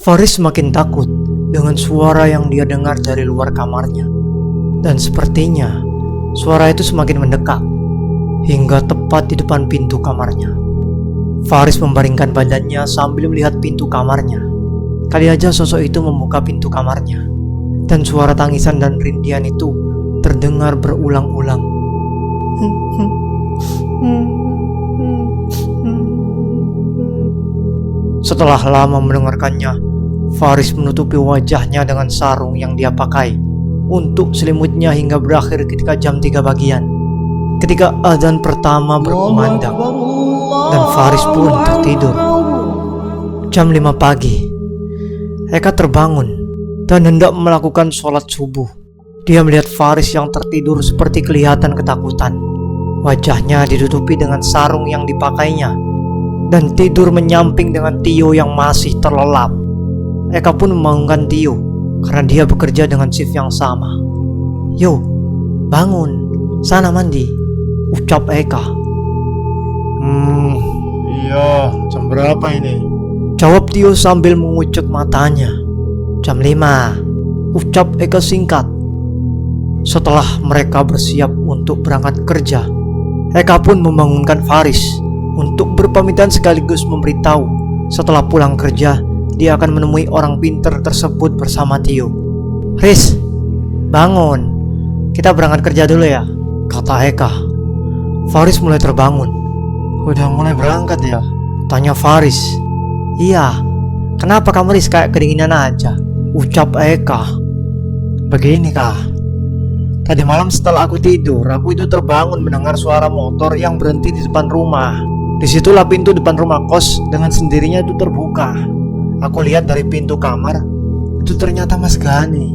Faris semakin takut dengan suara yang dia dengar dari luar kamarnya. Dan sepertinya suara itu semakin mendekat hingga tepat di depan pintu kamarnya. Faris membaringkan badannya sambil melihat pintu kamarnya. Kali aja sosok itu membuka pintu kamarnya, dan suara tangisan dan rintihan itu terdengar berulang-ulang. Setelah lama mendengarkannya, Faris menutupi wajahnya dengan sarung yang dia pakai untuk selimutnya hingga berakhir ketika jam 3 bagian. Ketika adzan pertama berkumandang dan Faris pun tertidur. Jam 5 pagi, Eka terbangun dan hendak melakukan sholat subuh. Dia melihat Faris yang tertidur seperti kelihatan ketakutan. Wajahnya ditutupi dengan sarung yang dipakainya dan tidur menyamping dengan Tio yang masih terlelap. Eka pun membangunkan Tio karena dia bekerja dengan shift yang sama. "Yo, bangun, sana mandi," ucap Eka. Iya, jam berapa ini?" jawab Tio sambil mengucut matanya. "Jam 5, ucap Eka singkat. Setelah mereka bersiap untuk berangkat kerja, Eka pun membangunkan Faris untuk berpamitan sekaligus memberitahu setelah pulang kerja dia akan menemui orang pinter tersebut bersama Tio. "Riz, bangun, kita berangkat kerja dulu ya," kata Eka. Faris mulai terbangun. Udah mulai berangkat ya? Tanya Faris. "Iya, kenapa kamu Riz kayak kedinginan aja?" ucap Eka. Begini Kak, tadi malam setelah aku tidur, aku itu terbangun mendengar suara motor yang berhenti di depan rumah. Disitulah pintu depan rumah kos dengan sendirinya itu terbuka. Aku lihat dari pintu kamar, itu ternyata Mas Gani.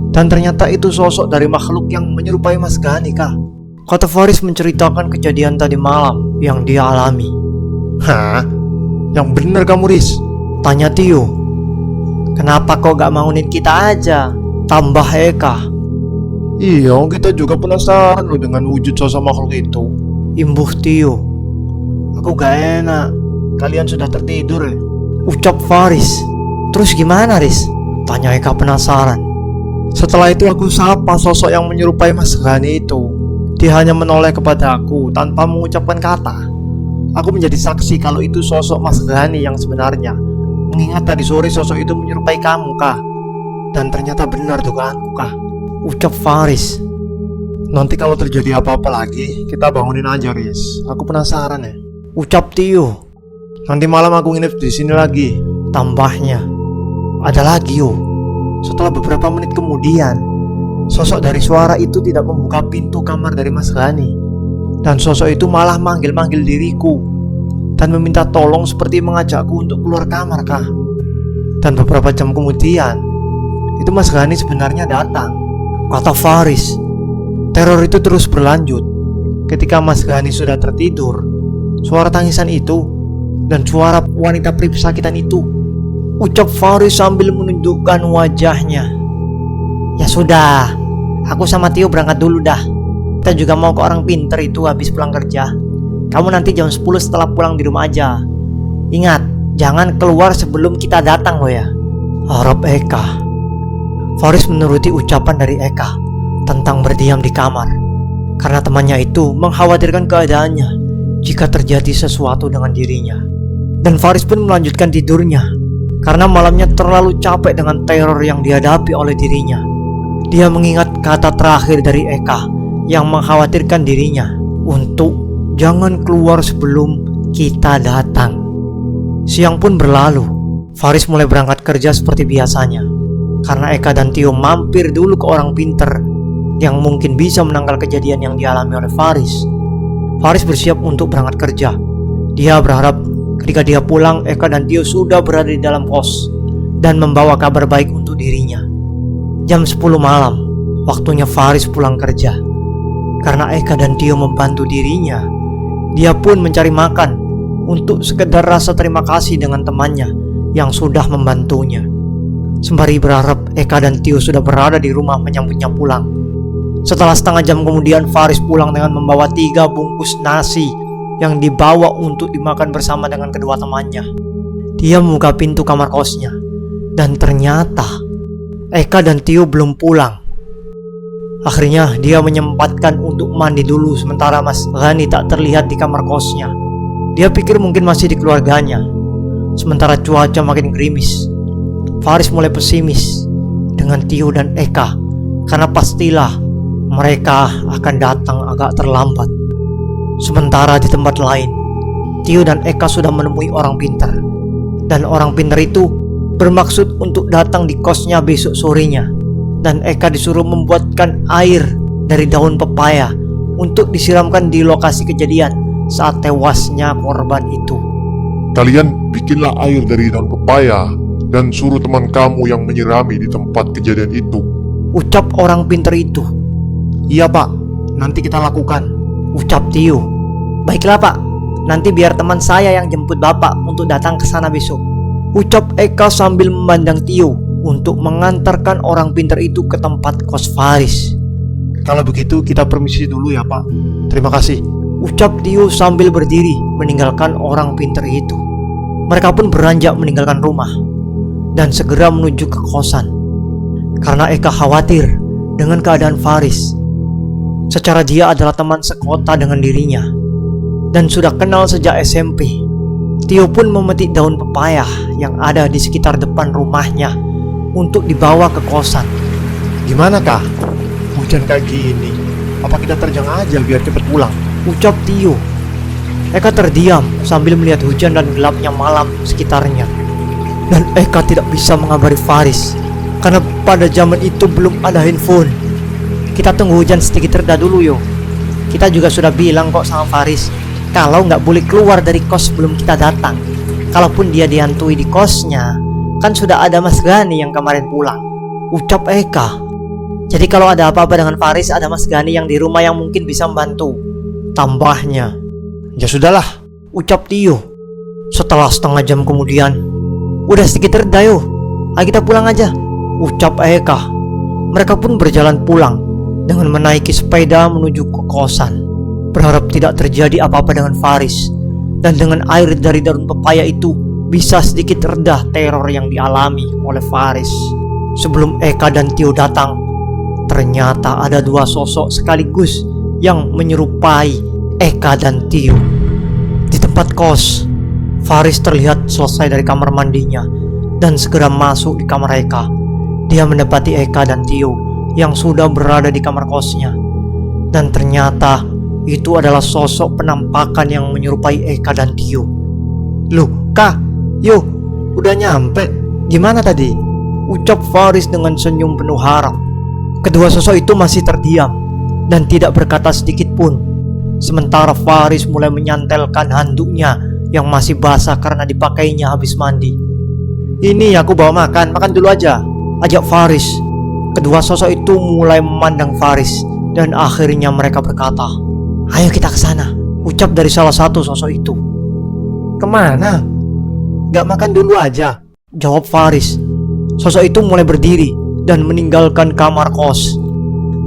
Dan ternyata itu sosok dari makhluk yang menyerupai Mas Gani, Kak. Kata Faris menceritakan kejadian tadi malam yang dia alami. "Hah? Yang bener kamu Riz?" tanya Tio. "Kenapa kau gak maunin kita aja?" tambah Eka. "Iya, kita juga penasaran loh dengan wujud sosok makhluk itu," imbuh Tio. "Aku gak enak, kalian sudah tertidur ya?" ucap Faris. "Terus gimana Riz?" tanya Eka penasaran. "Setelah itu aku sapa sosok yang menyerupai Mas Gani itu. Dia hanya menoleh kepada aku tanpa mengucapkan kata. Aku menjadi saksi kalau itu sosok Mas Gani yang sebenarnya. Mengingat tadi sore sosok itu menyerupai kamu, Kak. Dan ternyata benar dugaanku, Kak," ucap Faris. "Nanti kalau terjadi apa-apa lagi, kita bangunin aja, Riz. Aku penasaran ya," ucap Tio. "Nanti malam aku nginep di sini lagi," tambahnya. Ada lagi yo. Setelah beberapa menit kemudian, sosok dari suara itu tidak membuka pintu kamar dari Mas Gani. Dan sosok itu malah manggil-manggil diriku dan meminta tolong seperti mengajakku untuk keluar kamar, Kak. Dan beberapa jam kemudian, itu Mas Gani sebenarnya datang, kata Faris. Teror itu terus berlanjut. Ketika Mas Gani sudah tertidur, suara tangisan itu dan suara wanita peri pesakitan itu, ucap Faris sambil menunjukkan wajahnya. "Ya sudah, aku sama Tio berangkat dulu dah. Kita juga mau ke orang pinter itu habis pulang kerja. Kamu nanti jam 10 setelah pulang di rumah aja. Ingat, jangan keluar sebelum kita datang lo ya," harap Eka. Faris menuruti ucapan dari Eka tentang berdiam di kamar, karena temannya itu mengkhawatirkan keadaannya jika terjadi sesuatu dengan dirinya. Dan Faris pun melanjutkan tidurnya karena malamnya terlalu capek dengan teror yang dihadapi oleh dirinya. Dia mengingat kata terakhir dari Eka yang mengkhawatirkan dirinya untuk jangan keluar sebelum kita datang. Siang pun berlalu. Faris mulai berangkat kerja seperti biasanya karena Eka dan Tio mampir dulu ke orang pinter yang mungkin bisa menangkal kejadian yang dialami oleh Faris. Faris bersiap untuk berangkat kerja. Dia berharap ketika dia pulang, Eka dan Tio sudah berada di dalam kos dan membawa kabar baik untuk dirinya. Jam 10 malam, waktunya Faris pulang kerja. Karena Eka dan Tio membantu dirinya, dia pun mencari makan untuk sekedar rasa terima kasih dengan temannya yang sudah membantunya. Sembari berharap Eka dan Tio sudah berada di rumah menyambutnya pulang. Setelah setengah jam kemudian, Faris pulang dengan membawa 3 bungkus nasi yang dibawa untuk dimakan bersama dengan kedua temannya. Dia membuka pintu kamar kosnya Dan ternyata Eka dan Tio belum pulang. Akhirnya dia menyempatkan untuk mandi dulu sementara Mas Ghani tak terlihat di kamar kosnya. Dia pikir mungkin masih di keluarganya. Sementara cuaca makin gerimis, Faris mulai pesimis dengan Tio dan Eka karena pastilah mereka akan datang agak terlambat. Sementara di tempat lain, Tio dan Eka sudah menemui orang pintar. Dan orang pintar itu bermaksud untuk datang di kosnya besok sorenya. Dan Eka disuruh membuatkan air dari daun pepaya untuk disiramkan di lokasi kejadian saat tewasnya korban itu. Kalian bikinlah air dari daun pepaya dan suruh teman kamu yang menyirami di tempat kejadian itu. Ucap orang pintar itu. Iya Pak, nanti kita lakukan. Ucap Tio. Baiklah Pak, nanti biar teman saya yang jemput Bapak untuk datang ke sana besok. Ucap Eka sambil memandang Tio untuk mengantarkan orang pintar itu ke tempat kos Faris. Kalau begitu kita permisi dulu ya Pak. Terima kasih. Ucap Tio sambil berdiri meninggalkan orang pintar itu. Mereka pun beranjak meninggalkan rumah dan segera menuju ke kosan. Karena Eka khawatir dengan keadaan Faris. Secara dia adalah teman sekota dengan dirinya dan sudah kenal sejak SMP. Tio pun memetik daun pepaya yang ada di sekitar depan rumahnya untuk dibawa ke kosan. Gimana Kak? Hujan kayak gini, apa kita terjang aja biar cepet pulang? Ucap Tio. Eka terdiam sambil melihat hujan dan gelapnya malam sekitarnya. Dan Eka tidak bisa mengabari Faris karena pada zaman itu belum ada handphone. Kita tunggu hujan sedikit reda dulu yo. Kita juga sudah bilang kok sama Faris kalau nggak boleh keluar dari kos sebelum kita datang. Kalaupun dia dihantui di kosnya, kan sudah ada Mas Ghani yang kemarin pulang. Ucap Eka. Jadi kalau ada apa-apa dengan Faris, ada Mas Ghani yang di rumah yang mungkin bisa membantu. Tambahnya. Ya sudahlah. Ucap Tio. Setelah setengah jam kemudian, udah sedikit reda yo. Ayo kita pulang aja. Ucap Eka. Mereka pun berjalan pulang dengan menaiki sepeda menuju ke kosan. Berharap tidak terjadi apa-apa dengan Faris. Dan dengan air dari daun pepaya itu bisa sedikit reda teror yang dialami oleh Faris. Sebelum Eka dan Tio datang, ternyata ada dua sosok sekaligus yang menyerupai Eka dan Tio. Di tempat kos, Faris terlihat selesai dari kamar mandinya dan segera masuk di kamar Eka. Dia mendapati Eka dan Tio yang sudah berada di kamar kosnya. Dan ternyata itu adalah sosok penampakan yang menyerupai Eka dan Tio. Loh Kak, yuk udah nyampe. Gimana tadi? Ucap Faris dengan senyum penuh harap. Kedua sosok itu masih terdiam dan tidak berkata sedikit pun. Sementara Faris mulai menyantelkan handuknya yang masih basah karena dipakainya habis mandi. Ini aku bawa makan dulu aja. Ajak Faris. Kedua sosok itu mulai memandang Faris dan akhirnya mereka berkata, "Ayo kita ke sana." Ucap dari salah satu sosok itu. Kemana? Gak makan dulu aja? Jawab Faris. Sosok itu mulai berdiri dan meninggalkan kamar kos.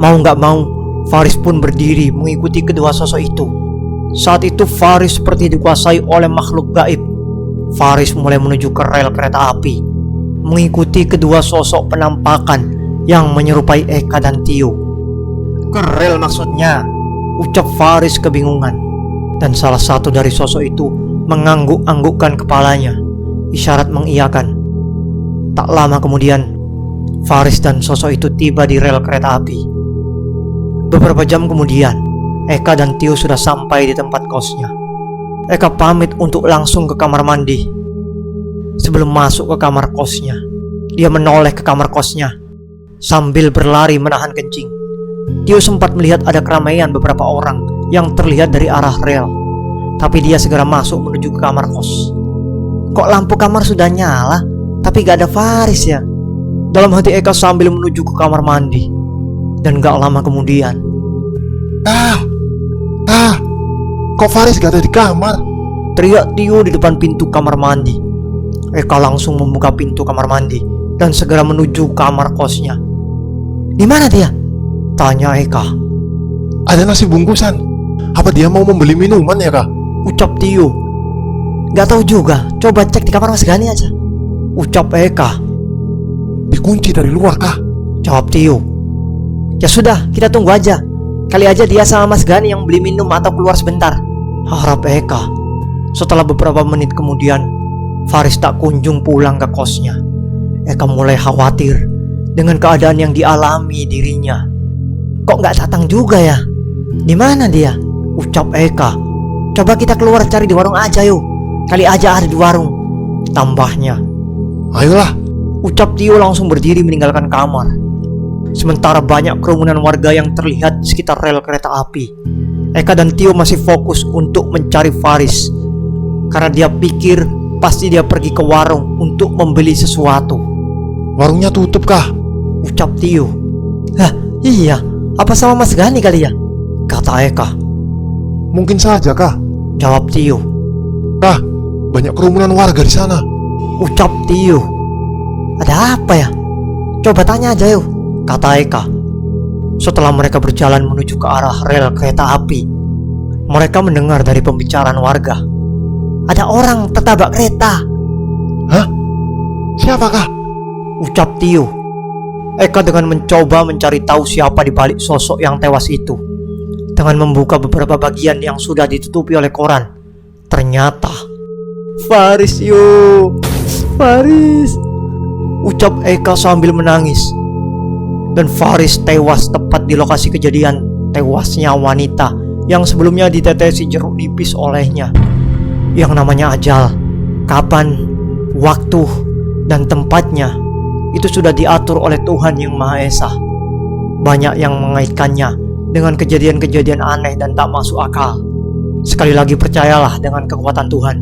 Mau gak mau, Faris pun berdiri mengikuti kedua sosok itu. Saat itu Faris seperti dikuasai oleh makhluk gaib. Faris mulai menuju ke rel kereta api, mengikuti kedua sosok penampakan yang menyerupai Eka dan Tio. Ke rel maksudnya? Ucap Faris kebingungan. Dan salah satu dari sosok itu mengangguk-anggukkan kepalanya, isyarat mengiyakan. Tak lama kemudian, Faris dan sosok itu tiba di rel kereta api. Beberapa jam kemudian, Eka dan Tio sudah sampai di tempat kosnya. Eka pamit untuk langsung ke kamar mandi. Sebelum masuk ke kamar kosnya, dia menoleh ke kamar kosnya sambil berlari menahan kencing. Tio sempat melihat ada keramaian beberapa orang yang terlihat dari arah rel, tapi dia segera masuk menuju ke kamar kos. Kok lampu kamar sudah nyala, tapi gak ada Faris ya? Dalam hati Eka sambil menuju ke kamar mandi. Dan gak lama kemudian, Kok Faris gak ada di kamar? teriak Tio di depan pintu kamar mandi. Eka langsung membuka pintu kamar mandi dan segera menuju kamar kosnya. "Di mana dia?" tanya Eka. Ada nasi bungkusan. Apa dia mau membeli minuman ya Kak? Ucap Tio. "Gak tahu juga, coba cek di kamar Mas Ghani aja." Ucap Eka. Dikunci dari luar kah? Jawab Tio. Ya sudah, kita tunggu aja. Kali aja dia sama Mas Gani yang beli minum atau keluar sebentar, harap Eka. Setelah beberapa menit kemudian, Faris tak kunjung pulang ke kosnya. Eka mulai khawatir dengan keadaan yang dialami dirinya. Kok nggak datang juga ya? Di mana dia? Ucap Eka. Coba kita keluar cari di warung aja yuk. Kali aja ada di warung. Tambahnya. Ayolah. Ucap Tio langsung berdiri meninggalkan kamar. Sementara banyak kerumunan warga yang terlihat di sekitar rel kereta api. Eka dan Tio masih fokus untuk mencari Faris, karena dia pikir pasti dia pergi ke warung untuk membeli sesuatu. Warungnya tutup kah? Ucap Tio. Hah, iya, apa sama Mas Gani kali ya? Kata Eka. Mungkin saja kah? Jawab Tio. Kah, banyak kerumunan warga di sana. Ucap Tio. Ada apa ya? Coba tanya aja yuk, kata Eka. Setelah mereka berjalan menuju ke arah rel kereta api, mereka mendengar dari pembicaraan warga. Ada orang tertabrak kereta. Hah? Siapakah? Ucap Tio. Eka dengan mencoba mencari tahu siapa di balik sosok yang tewas itu. Dengan membuka beberapa bagian yang sudah ditutupi oleh koran, ternyata Faris yuk, Faris, ucap Eka sambil menangis. Dan Faris tewas tepat di lokasi kejadian tewasnya wanita yang sebelumnya ditetesi jeruk nipis olehnya. Yang namanya ajal, kapan, waktu, dan tempatnya itu sudah diatur oleh Tuhan Yang Maha Esa. Banyak yang mengaitkannya dengan kejadian-kejadian aneh dan tak masuk akal. Sekali lagi percayalah dengan kekuatan Tuhan.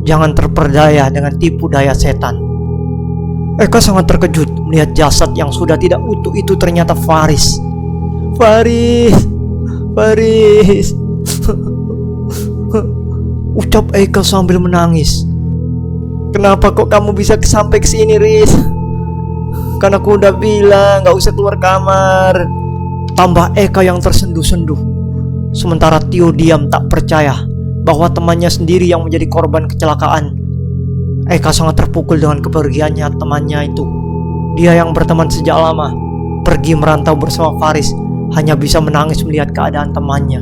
Jangan terperdaya dengan tipu daya setan. Eka sangat terkejut melihat jasad yang sudah tidak utuh itu ternyata Faris. Faris, Faris. Ucap Eka sambil menangis. Kenapa kok kamu bisa sampai ke sini, Riz? Kan aku udah bilang gak usah keluar kamar. Tambah Eka yang tersenduh-senduh. Sementara Tio diam tak percaya bahwa temannya sendiri yang menjadi korban kecelakaan. Eka sangat terpukul dengan kepergiannya temannya itu. Dia yang berteman sejak lama, pergi merantau bersama Faris, hanya bisa menangis melihat keadaan temannya.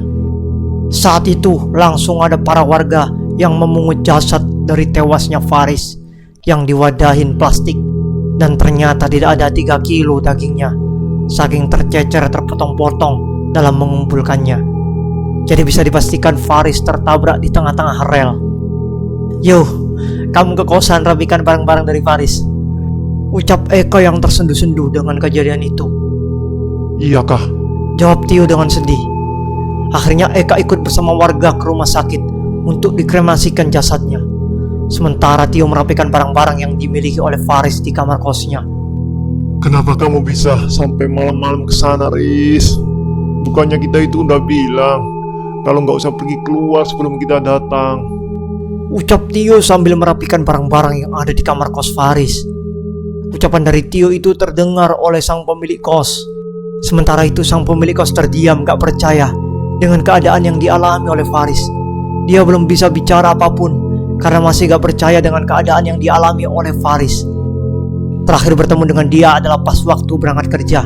Saat itu langsung ada para warga yang memungut jasad dari tewasnya Faris yang diwadahin plastik, dan ternyata tidak ada 3 kilo dagingnya, saking tercecer terpotong-potong dalam mengumpulkannya. Jadi bisa dipastikan Faris tertabrak di tengah-tengah rel. Yo, kamu ke kosan rapikan barang-barang dari Faris, ucap Eka yang tersenduh-senduh dengan kejadian itu. Iya kah? Jawab Tio dengan sedih. Akhirnya Eka ikut bersama warga ke rumah sakit untuk dikremasikan jasadnya. Sementara Tio merapikan barang-barang yang dimiliki oleh Faris di kamar kosnya. Kenapa kamu bisa sampai malam-malam ke sana, Riz? Bukannya kita itu udah bilang kalau nggak usah pergi keluar sebelum kita datang. Ucap Tio sambil merapikan barang-barang yang ada di kamar kos Faris. Ucapan dari Tio itu terdengar oleh sang pemilik kos. Sementara itu sang pemilik kos terdiam gak percaya dengan keadaan yang dialami oleh Faris. Dia belum bisa bicara apapun karena masih gak percaya dengan keadaan yang dialami oleh Faris. Terakhir bertemu dengan dia adalah pas waktu berangkat kerja,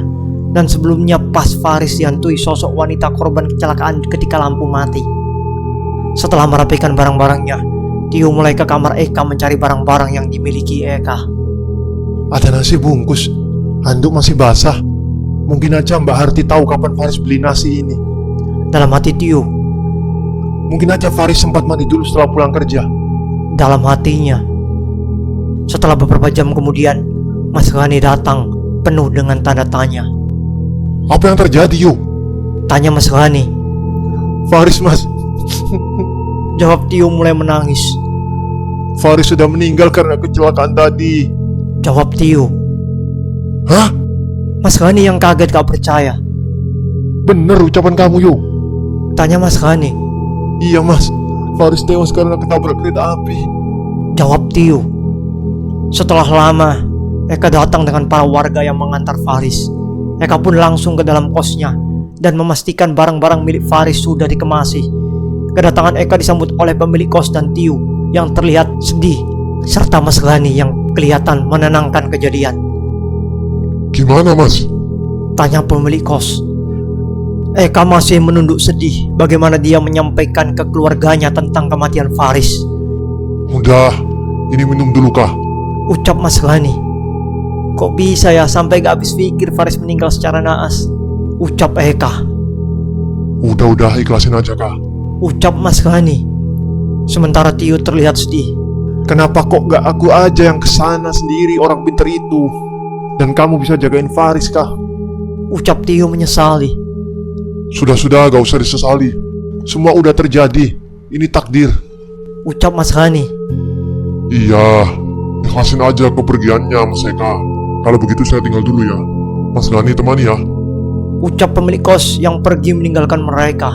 dan sebelumnya pas Faris dihantui sosok wanita korban kecelakaan ketika lampu mati. Setelah merapikan barang-barangnya, Tio mulai ke kamar Eka mencari barang-barang yang dimiliki Eka. Ada nasi bungkus, handuk masih basah. Mungkin aja Mbak Harti tahu kapan Faris beli nasi ini. Dalam hati Tio. Mungkin aja Faris sempat mandi dulu setelah pulang kerja. Dalam hatinya. Setelah beberapa jam kemudian, Mas Gani datang penuh dengan tanda tanya. Apa yang terjadi, Yu? Tanya Mas Gani. Faris, Mas. Jawab Tio mulai menangis. Faris sudah meninggal karena kecelakaan tadi. Jawab Tio. Hah? Mas Gani yang kaget gak percaya. Bener ucapan kamu, Yu? Tanya Mas Gani. Iya, Mas. Faris tewas karena ketabrak kereta api. Jawab Tio. Setelah lama, Eka datang dengan para warga yang mengantar Faris. Eka pun langsung ke dalam kosnya dan memastikan barang-barang milik Faris sudah dikemasi. Kedatangan Eka disambut oleh pemilik kos dan Tio yang terlihat sedih, serta Mas Gani yang kelihatan menenangkan kejadian. Gimana mas? Tanya pemilik kos. Eka masih menunduk sedih bagaimana dia menyampaikan ke keluarganya tentang kematian Faris. Udah, ini minum dulu kah? Ucap Mas Ghani. Kok bisa ya sampai gak habis pikir Faris meninggal secara naas? Ucap Eka. Udah, ikhlasin aja kah? Ucap Mas Ghani. Sementara Tio terlihat sedih. Kenapa kok gak aku aja yang kesana sendiri orang pinter itu? Dan kamu bisa jagain Faris kah? Ucap Tio menyesali. Sudah, gak usah disesali. Semua udah terjadi. Ini takdir. Ucap Mas Ghani. Iya, ikhlasin aja kepergiannya Mas Eka. Kalau begitu saya tinggal dulu ya. Mas Ghani temani ya. Ucap pemilik kos yang pergi meninggalkan mereka.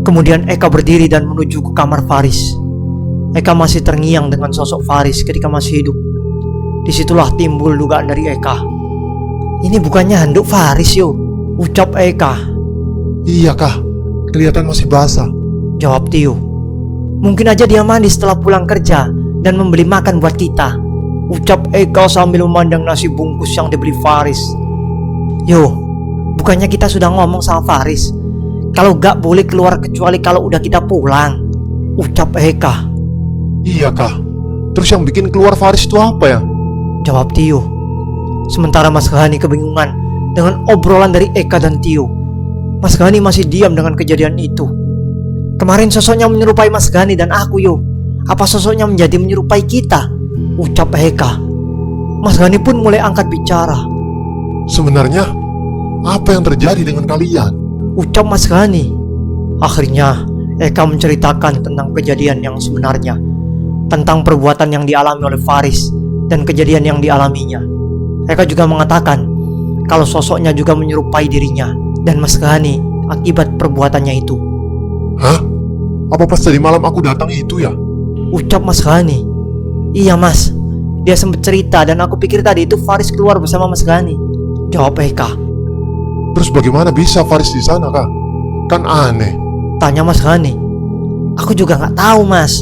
Kemudian Eka berdiri dan menuju ke kamar Faris. Eka masih terngiang dengan sosok Faris ketika masih hidup. Disitulah timbul dugaan dari Eka. Ini bukannya handuk Faris yo? Ucap Eka. Iya kah? Kelihatan masih basah. Jawab Tio. Mungkin aja dia mandi setelah pulang kerja dan membeli makan buat kita. Ucap Eka sambil memandang nasi bungkus yang dibeli Faris. Yo, bukannya kita sudah ngomong sama Faris kalau gak boleh keluar kecuali kalau udah kita pulang. Ucap Eka. Iya kah? Terus yang bikin keluar Faris itu apa ya? Jawab Tio. Sementara Mas Ghani kebingungan dengan obrolan dari Eka dan Tio. Mas Ghani masih diam dengan kejadian itu. Kemarin sosoknya menyerupai Mas Ghani dan aku yo. Apa sosoknya menjadi menyerupai kita? Ucap Eka. Mas Ghani pun mulai angkat bicara. Sebenarnya apa yang terjadi dengan kalian? Ucap Mas Ghani. Akhirnya Eka menceritakan tentang kejadian yang sebenarnya, tentang perbuatan yang dialami oleh Faris dan kejadian yang dialaminya. Eka juga mengatakan kalau sosoknya juga menyerupai dirinya dan Mas Ghani akibat perbuatannya itu. Hah? Apa pas tadi malam aku datang itu ya? Ucap Mas Ghani. Iya mas, dia sempat cerita dan aku pikir tadi itu Faris keluar bersama Mas Ghani. Jawab Eka. Terus bagaimana bisa Faris di sana kah? Kan aneh. Tanya Mas Ghani. Aku juga gak tahu mas.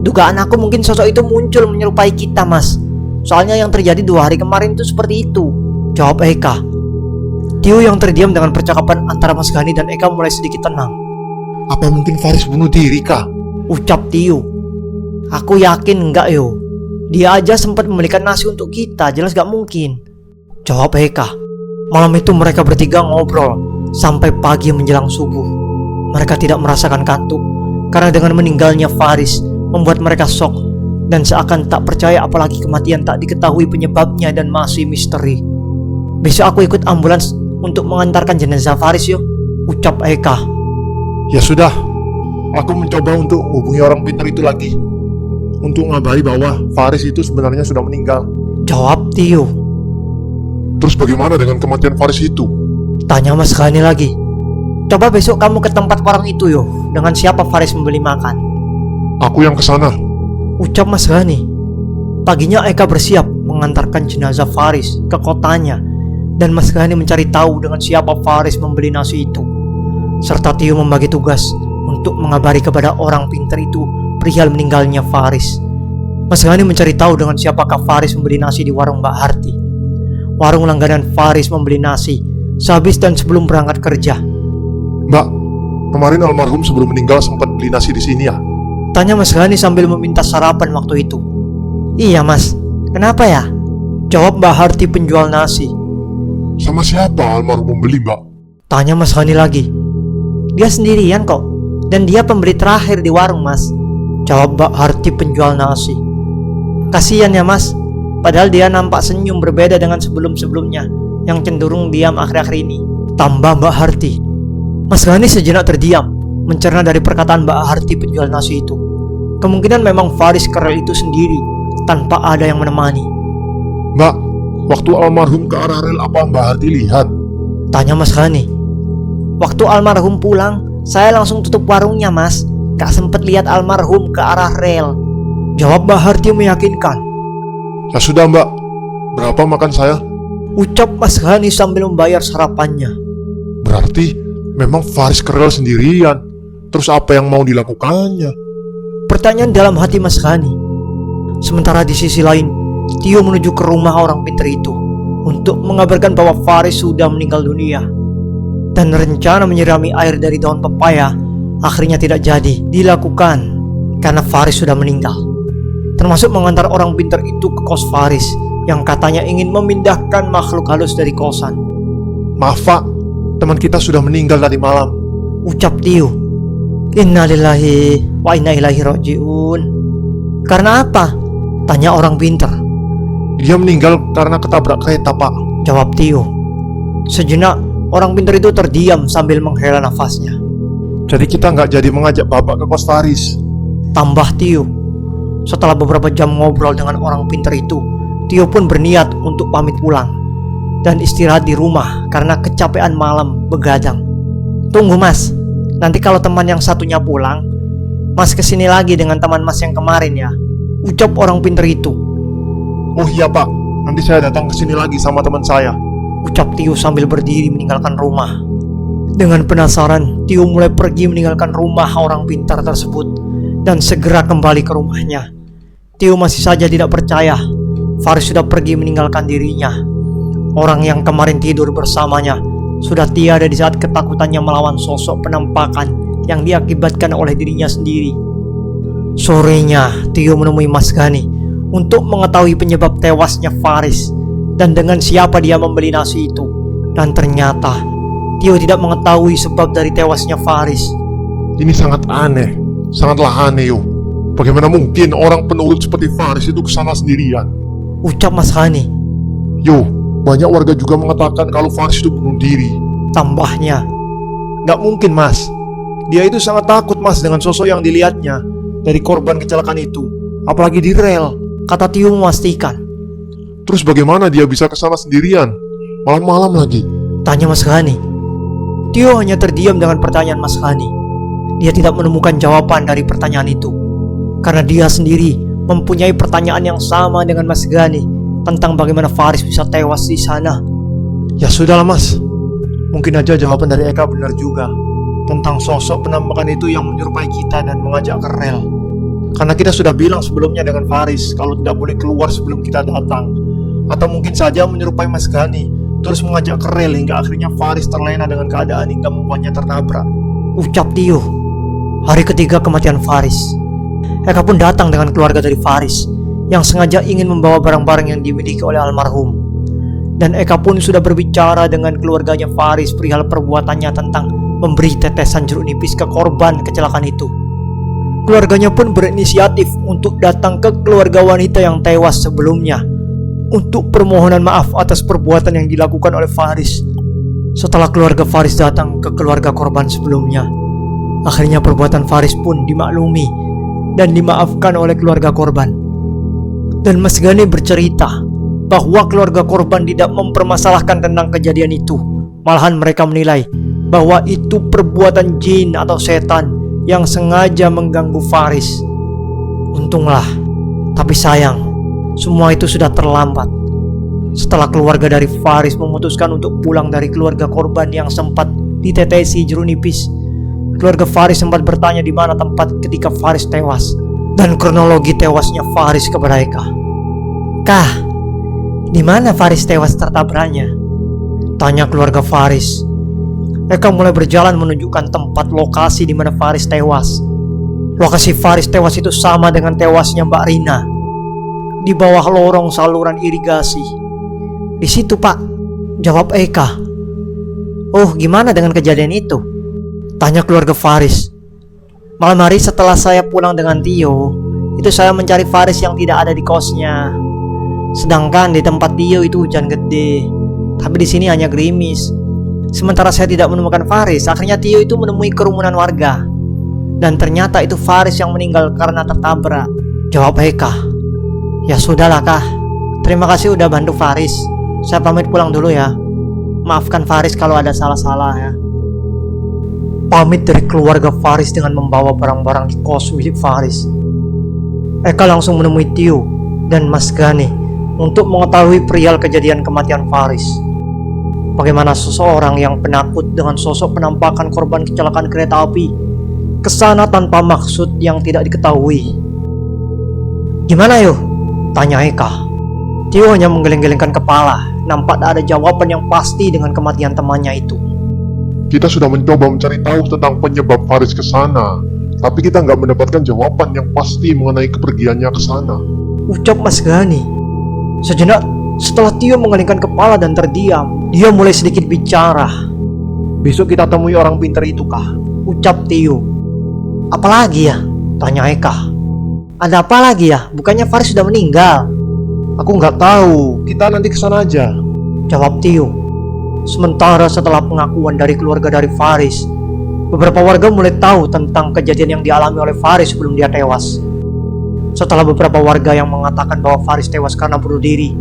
Dugaan aku mungkin sosok itu muncul menyerupai kita mas. Soalnya yang terjadi 2 hari kemarin itu seperti itu. Jawab Eka. Tio yang terdiam dengan percakapan antara Mas Ghani dan Eka mulai sedikit tenang. Apa mungkin Faris bunuh diri kah? Ucap Tio. Aku yakin enggak yo. Dia aja sempat membelikan nasi untuk kita, jelas gak mungkin. Jawab Eka. Malam itu mereka bertiga ngobrol sampai pagi menjelang subuh. Mereka tidak merasakan kantuk karena dengan meninggalnya Faris membuat mereka shock dan seakan tak percaya, apalagi kematian tak diketahui penyebabnya dan masih misteri. Besok aku ikut ambulans untuk mengantarkan jenazah Faris yo. Ucap Eka. Ya sudah, aku mencoba untuk hubungi orang pintar itu lagi untuk ngabari bahwa Faris itu sebenarnya sudah meninggal. Jawab Tio. Terus bagaimana dengan kematian Faris itu? Tanya Mas Ghani lagi. Coba besok kamu ke tempat warung itu yo. Dengan siapa Faris membeli makan? Aku yang kesana. Ucap Mas Ghani. Paginya Eka bersiap mengantarkan jenazah Faris ke kotanya dan Mas Ghani mencari tahu dengan siapa Faris membeli nasi itu. Serta Tio membagi tugas untuk mengabari kepada orang pintar itu perihal meninggalnya Faris. Mas Ghani mencari tahu dengan siapakah Faris membeli nasi di warung Mbak Harti. Warung langganan Faris membeli nasi sehabis dan sebelum berangkat kerja. Mbak, kemarin almarhum sebelum meninggal sempat beli nasi di sini ya? Tanya Mas Ghani sambil meminta sarapan waktu itu. Iya mas, kenapa ya? Jawab Mbak Harti penjual nasi. Sama siapa almarhum membeli mbak? Tanya Mas Ghani lagi. Dia sendirian kok, dan dia pembeli terakhir di warung mas. Jawab Mbak Harti penjual nasi. Kasian ya mas, padahal dia nampak senyum berbeda dengan sebelum-sebelumnya yang cenderung diam akhir-akhir ini. Tambah Mbak Harti. Mas Ghani sejenak terdiam mencerna dari perkataan Mbak Harti penjual nasi itu. Kemungkinan memang Faris Kerel itu sendiri tanpa ada yang menemani. Mbak, waktu almarhum ke arah rel apa Mbak Harti lihat? Tanya Mas Ghani. Waktu almarhum pulang, saya langsung tutup warungnya mas. Gak sempet lihat almarhum ke arah rel. Jawab Mbak Harti meyakinkan. Ya sudah mbak, berapa makan saya? Ucap Mas Ghani sambil membayar sarapannya. Berarti memang Faris Kerel sendirian. Terus apa yang mau dilakukannya? Pertanyaan dalam hati Mas Ghani. Sementara di sisi lain, Tio menuju ke rumah orang pintar itu. untuk mengabarkan bahwa Faris sudah meninggal dunia. Dan rencana menyirami air dari daun pepaya akhirnya tidak jadi dilakukan karena Faris sudah meninggal. Termasuk mengantar orang pintar itu ke kos Faris yang katanya ingin memindahkan makhluk halus dari kosan. Maaf Pak, teman kita sudah meninggal tadi malam. Ucap Tio. Innalillahi wa inna ilaihi rajiun. Karena apa? Tanya orang pintar. Dia meninggal karena ketabrak kereta Pak. Jawab Tio. Sejenak orang pintar itu terdiam sambil menghela nafasnya. Jadi kita nggak jadi mengajak Bapak ke kos Faris. Tambah Tio. Setelah beberapa jam ngobrol dengan orang pintar itu, Tio pun berniat untuk pamit pulang dan istirahat di rumah karena kecapean malam begadang. Tunggu Mas, nanti kalau teman yang satunya pulang, Mas kesini lagi dengan teman Mas yang kemarin ya, ucap orang pintar itu. Oh iya Pak, nanti saya datang ke sini lagi sama teman saya. Ucap Tio sambil berdiri meninggalkan rumah. Dengan penasaran, Tio mulai pergi meninggalkan rumah orang pintar tersebut dan segera kembali ke rumahnya. Tio masih saja tidak percaya Faris sudah pergi meninggalkan dirinya. Orang yang kemarin tidur bersamanya sudah tiada di saat ketakutannya melawan sosok penampakan yang diakibatkan oleh dirinya sendiri. Sorenya, Tio menemui Mas Gani untuk mengetahui penyebab tewasnya Faris dan dengan siapa dia membeli nasi itu. Dan ternyata Tio tidak mengetahui sebab dari tewasnya Faris. Ini sangat aneh, sangatlah aneh yo. Bagaimana mungkin orang penurut seperti Faris itu kesana sendirian? Ucap Mas Gani. Yo, banyak warga juga mengatakan kalau Faris itu bunuh diri. Tambahnya. Gak mungkin Mas. Dia itu sangat takut Mas dengan sosok yang dilihatnya dari korban kecelakaan itu. Apalagi di rel, Kata Tio memastikan. Terus bagaimana dia bisa kesana sendirian? Malam-malam lagi. Tanya Mas Gani. Tio hanya terdiam dengan pertanyaan Mas Gani. Dia tidak menemukan jawaban dari pertanyaan itu, karena dia sendiri mempunyai pertanyaan yang sama dengan Mas Gani tentang bagaimana Faris bisa tewas di sana. ya sudahlah Mas. Mungkin aja jawaban dari Eka benar juga tentang sosok penampakan itu yang menyerupai kita dan mengajak ke rel. Karena kita sudah bilang sebelumnya dengan Faris kalau tidak boleh keluar sebelum kita datang. Atau mungkin saja menyerupai Mas Gani terus mengajak ke rel hingga akhirnya Faris terlena dengan keadaan hingga membuatnya tertabrak. Ucap Tio. Hari ketiga kematian Faris, Eka pun datang dengan keluarga dari Faris yang sengaja ingin membawa barang-barang yang dimiliki oleh almarhum. Dan Eka pun sudah berbicara dengan keluarganya Faris perihal perbuatannya tentang memberi tetesan jeruk nipis ke korban kecelakaan itu. Keluarganya pun berinisiatif untuk datang ke keluarga wanita yang tewas sebelumnya untuk permohonan maaf atas perbuatan yang dilakukan oleh Faris. Setelah keluarga Faris datang ke keluarga korban sebelumnya, akhirnya perbuatan Faris pun dimaklumi dan dimaafkan oleh keluarga korban. Dan Mas Gani bercerita bahwa keluarga korban tidak mempermasalahkan tentang kejadian itu. Malahan mereka menilai bahwa itu perbuatan jin atau setan yang sengaja mengganggu Faris. Untunglah, tapi sayang, semua itu sudah terlambat. Setelah keluarga dari Faris memutuskan untuk pulang dari keluarga korban yang sempat ditetesi jeruk nipis, keluarga Faris sempat bertanya di mana tempat ketika Faris tewas dan kronologi tewasnya Faris kepada Eka. Kah, di mana Faris tewas tertabraknya? Tanya keluarga Faris. Eka mulai berjalan menunjukkan tempat lokasi di mana Faris tewas. Lokasi Faris tewas itu sama dengan tewasnya Mbak Rina, di bawah lorong saluran irigasi. Di situ Pak, jawab Eka. Oh, gimana dengan kejadian itu? Tanya keluarga Faris. Malam hari setelah saya pulang dengan Tio, itu saya mencari Faris yang tidak ada di kosnya. Sedangkan di tempat Tio itu hujan gede, tapi di sini hanya gerimis. Sementara saya tidak menemukan Faris, akhirnya Tio itu menemui kerumunan warga. Dan ternyata itu Faris yang meninggal karena tertabrak. Jawab Eka. Ya sudahlah Kak, terima kasih udah bantu Faris. Saya pamit pulang dulu ya. Maafkan Faris kalau ada salah-salah ya. Pamit dari keluarga Faris dengan membawa barang-barang di kos milik Faris. Eka langsung menemui Tio dan Mas Gani untuk mengetahui perihal kejadian kematian Faris. Bagaimana seseorang yang penakut dengan sosok penampakan korban kecelakaan kereta api kesana tanpa maksud yang tidak diketahui. Gimana yo? Tanya Eka. Tio hanya menggeleng-gelengkan kepala. Nampak tak ada jawaban yang pasti dengan kematian temannya itu. Kita sudah mencoba mencari tahu tentang penyebab Faris ke sana, tapi kita nggak mendapatkan jawaban yang pasti mengenai kepergiannya ke sana. Ucap Mas Gani. Sejenak setelah Tio mengelengkan kepala dan terdiam, dia mulai sedikit bicara. Besok kita temui orang pintar itu kah? Ucap Tio. Apalagi ya? Tanya Eka. Ada apa lagi ya? Bukannya Faris sudah meninggal? Aku nggak tahu, kita nanti kesana aja. Jawab Tio. Sementara setelah pengakuan dari keluarga dari Faris, beberapa warga mulai tahu tentang kejadian yang dialami oleh Faris sebelum dia tewas. Setelah beberapa warga yang mengatakan bahwa Faris tewas karena bunuh diri,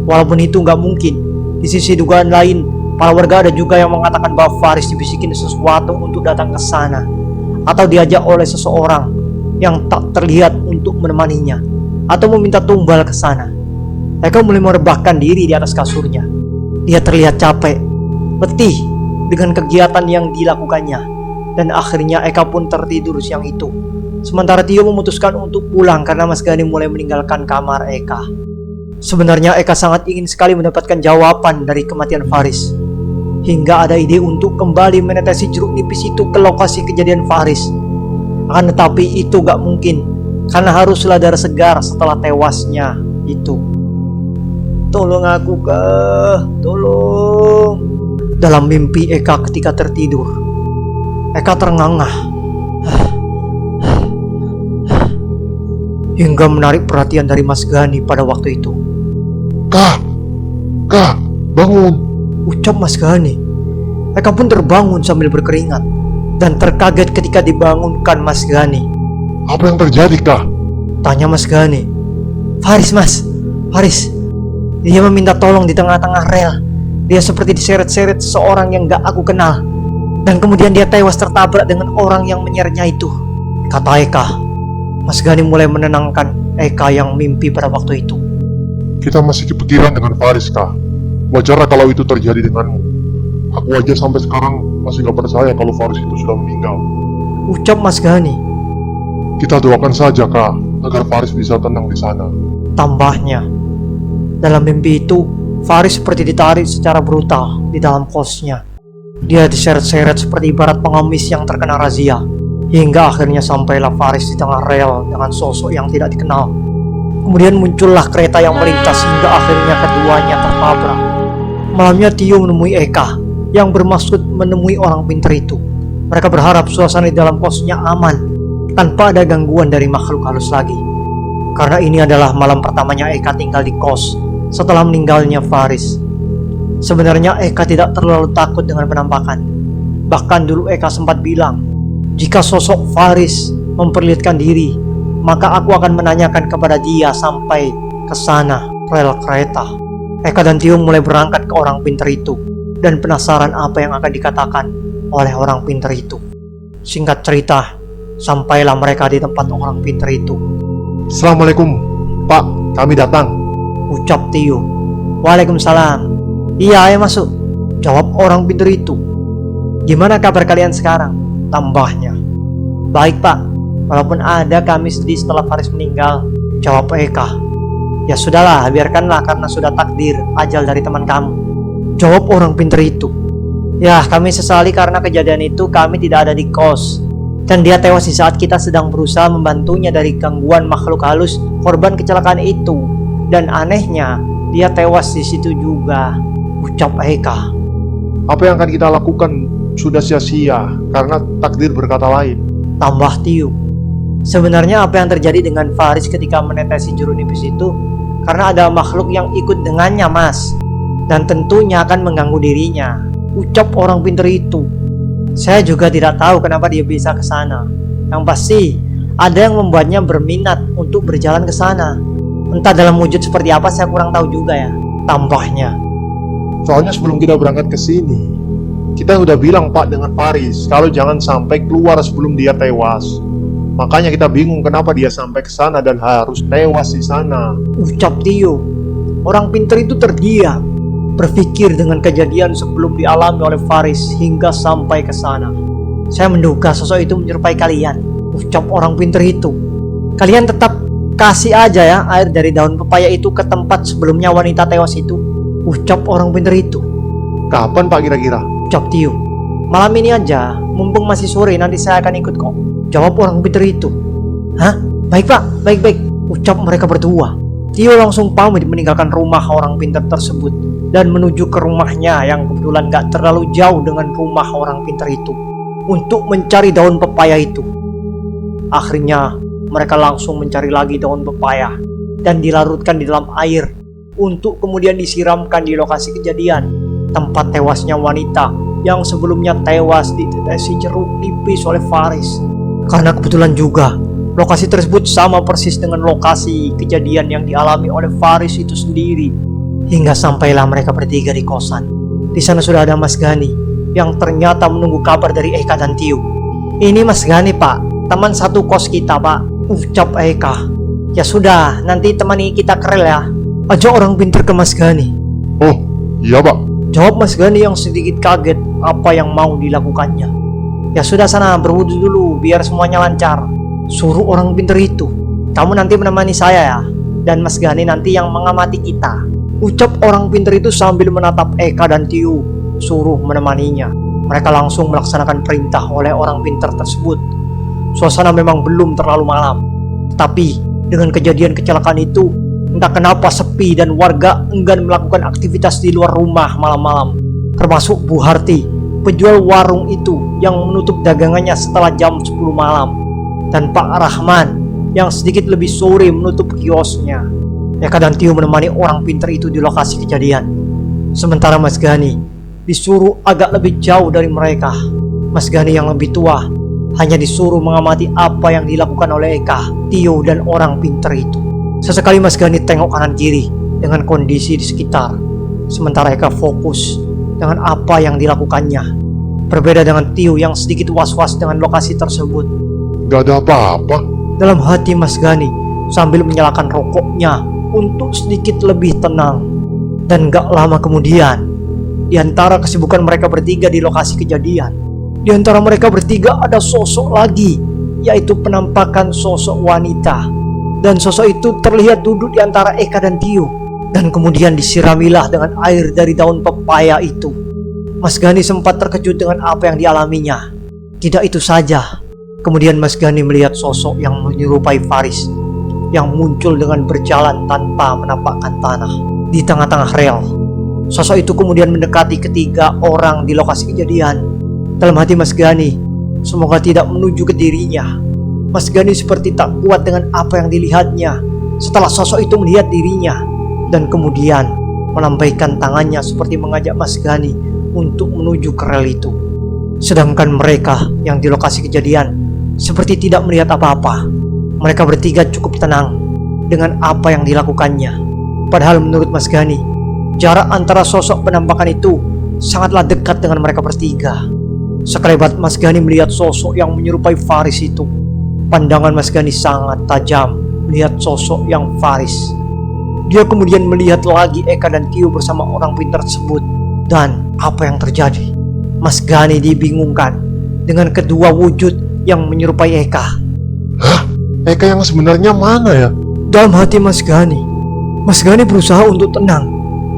walaupun itu nggak mungkin, di sisi dugaan lain, para warga ada juga yang mengatakan bahwa Faris dibisikin sesuatu untuk datang ke sana, atau diajak oleh seseorang yang tak terlihat untuk menemaninya, atau meminta tumbal ke sana. Eka mulai merebahkan diri di atas kasurnya. Dia terlihat capek, letih dengan kegiatan yang dilakukannya, dan akhirnya Eka pun tertidur siang itu. Sementara Tio memutuskan untuk pulang karena Mas Gani mulai meninggalkan kamar Eka. Sebenarnya Eka sangat ingin sekali mendapatkan jawaban dari kematian Faris, hingga ada ide untuk kembali menetesi jeruk nipis itu ke lokasi kejadian Faris. Akan tetapi itu gak mungkin, karena haruslah darah segar setelah tewasnya itu. Tolong aku kah, tolong. Dalam mimpi Eka ketika tertidur, Eka terengah-engah hingga menarik perhatian dari Mas Gani pada waktu itu. Kak, bangun. Ucap Mas Gani. Eka pun terbangun sambil berkeringat dan terkaget ketika dibangunkan Mas Gani. Apa yang terjadi, Kak? Tanya Mas Gani. Faris, Mas. Faris. Dia meminta tolong di tengah-tengah rel. Dia seperti diseret-seret seseorang yang gak aku kenal. Dan kemudian dia tewas tertabrak dengan orang yang menyeretnya itu, kata Eka. Mas Gani mulai menenangkan Eka yang mimpi pada waktu itu. Kita masih kepikiran dengan Faris, Kak. Wajarlah kalau itu terjadi denganmu. Aku aja sampai sekarang masih gak percaya kalau Faris itu sudah meninggal. Ucap Mas Gani. Kita doakan saja, Kak, agar Faris bisa tenang di sana. Tambahnya. Dalam mimpi itu, Faris seperti ditarik secara brutal di dalam kosnya. Dia diseret-seret seperti ibarat pengemis yang terkena razia, hingga akhirnya sampailah Faris di tengah rel dengan sosok yang tidak dikenal. Kemudian muncullah kereta yang melintas hingga akhirnya keduanya tertabrak. Malamnya Tio menemui Eka yang bermaksud menemui orang pintar itu. Mereka berharap suasana di dalam kosnya aman, tanpa ada gangguan dari makhluk halus lagi. Karena ini adalah malam pertamanya Eka tinggal di kos setelah meninggalnya Faris. Sebenarnya Eka tidak terlalu takut dengan penampakan. Bahkan dulu Eka sempat bilang, jika sosok Faris memperlihatkan diri, maka aku akan menanyakan kepada dia sampai ke sana rel kereta. Eka dan Tio mulai berangkat ke orang pintar itu dan penasaran apa yang akan dikatakan oleh orang pintar itu. Singkat cerita, sampailah mereka di tempat orang pintar itu. Assalamualaikum, Pak, kami datang. Ucap Tio. Waalaikumsalam. Iya, ayo masuk, jawab orang pintar itu. Gimana kabar kalian sekarang? Tambahnya. Baik, Pak. Walaupun ada kami sedih setelah Faris meninggal, jawab Eka. Ya sudahlah, biarkanlah karena sudah takdir ajal dari teman kamu, jawab orang pintar itu. Ya, kami sesali karena kejadian itu kami tidak ada di kos, dan dia tewas di saat kita sedang berusaha membantunya dari gangguan makhluk halus korban kecelakaan itu. Dan anehnya, dia tewas di situ juga, ucap Eka. Apa yang akan kita lakukan sudah sia-sia karena takdir berkata lain, tambah Tio. Sebenarnya apa yang terjadi dengan Faris ketika menetesi jeruk nipis itu karena ada makhluk yang ikut dengannya, Mas, dan tentunya akan mengganggu dirinya, ucap orang pintar itu. Saya juga tidak tahu kenapa dia bisa ke sana. Yang pasti ada yang membuatnya berminat untuk berjalan ke sana. Entah dalam wujud seperti apa, saya kurang tahu juga ya, tambahnya. Soalnya sebelum kita berangkat ke sini, kita udah bilang Pak dengan Faris kalau jangan sampai keluar sebelum dia tewas. Makanya kita bingung kenapa dia sampai ke sana dan harus tewas di sana, ucap Tio. Orang pintar itu terdiam, berpikir dengan kejadian sebelum dialami oleh Faris hingga sampai ke sana. Saya menduga sosok itu menyerupai kalian, ucap orang pintar itu. Kalian tetap kasih aja ya air dari daun pepaya itu ke tempat sebelumnya wanita tewas itu, ucap orang pintar itu. Kapan Pak kira-kira? Ucap Tio. Malam ini aja, mumpung masih sore, nanti saya akan ikut kok, jawab orang pintar itu. Hah? Baik Pak, baik-baik, ucap mereka berdua. Tio langsung pamit meninggalkan rumah orang pintar tersebut dan menuju ke rumahnya yang kebetulan gak terlalu jauh dengan rumah orang pintar itu untuk mencari daun pepaya itu. Akhirnya mereka langsung mencari lagi daun pepaya dan dilarutkan di dalam air untuk kemudian disiramkan di lokasi kejadian tempat tewasnya wanita yang sebelumnya tewas ditetesi jeruk nipis oleh Faris. Karena kebetulan juga lokasi tersebut sama persis dengan lokasi kejadian yang dialami oleh Faris itu sendiri. Hingga sampailah mereka bertiga di kosan. Di sana sudah ada Mas Gani yang ternyata menunggu kabar dari Eka dan Tio. Ini Mas Gani Pak, teman satu kos kita Pak, ucap Eka. Ya sudah, nanti temani kita ke rel ya, ajak orang pintar ke Mas Gani. Oh, iya Pak. Jawab Mas Gani yang sedikit kaget apa yang mau dilakukannya. Ya sudah sana berwudu dulu biar semuanya lancar, suruh orang pintar itu. Kamu nanti menemani saya ya, dan Mas Gani nanti yang mengamati kita, ucap orang pintar itu sambil menatap Eka dan Tio suruh menemaninya. Mereka langsung melaksanakan perintah oleh orang pintar tersebut. Suasana memang belum terlalu malam, tapi dengan kejadian kecelakaan itu, entah kenapa sepi dan warga enggan melakukan aktivitas di luar rumah malam-malam. Termasuk Bu Harti, penjual warung itu yang menutup dagangannya setelah jam 10 malam. Dan Pak Rahman yang sedikit lebih sore menutup kiosnya. Eka dan Tio menemani orang pintar itu di lokasi kejadian. Sementara Mas Gani disuruh agak lebih jauh dari mereka. Mas Gani yang lebih tua hanya disuruh mengamati apa yang dilakukan oleh Eka, Tio, dan orang pintar itu. Sesekali Mas Gani tengok kanan kiri dengan kondisi di sekitar. Sementara Eka fokus dengan apa yang dilakukannya. Berbeda dengan Tio yang sedikit was-was dengan lokasi tersebut. Gak ada apa-apa. Dalam hati Mas Gani sambil menyalakan rokoknya untuk sedikit lebih tenang. Dan gak lama kemudian, di antara kesibukan mereka bertiga di lokasi kejadian, di antara mereka bertiga ada sosok lagi, yaitu penampakan sosok wanita. Dan sosok itu terlihat duduk di antara Eka dan Tio. Dan kemudian disiramilah dengan air dari daun pepaya itu. Mas Gani sempat terkejut dengan apa yang dialaminya. Tidak itu saja. Kemudian Mas Gani melihat sosok yang menyerupai Faris yang muncul dengan berjalan tanpa menampakkan tanah di tengah-tengah rel. Sosok itu kemudian mendekati ketiga orang di lokasi kejadian. Dalam hati Mas Gani, semoga tidak menuju ke dirinya. Mas Gani seperti tak kuat dengan apa yang dilihatnya setelah sosok itu melihat dirinya dan kemudian melambaikan tangannya seperti mengajak Mas Gani untuk menuju ke rel itu. Sedangkan mereka yang di lokasi kejadian seperti tidak melihat apa-apa. Mereka bertiga cukup tenang dengan apa yang dilakukannya. Padahal menurut Mas Gani, jarak antara sosok penampakan itu sangatlah dekat dengan mereka bertiga. Sekelebat Mas Gani melihat sosok yang menyerupai Faris itu. Pandangan Mas Gani sangat tajam melihat sosok yang Faris. Dia kemudian melihat lagi Eka dan Tio bersama orang pintar tersebut. Dan apa yang terjadi? Mas Gani dibingungkan dengan kedua wujud yang menyerupai Eka. Hah? Eka yang sebenarnya mana ya? Dalam hati Mas Gani berusaha untuk tenang.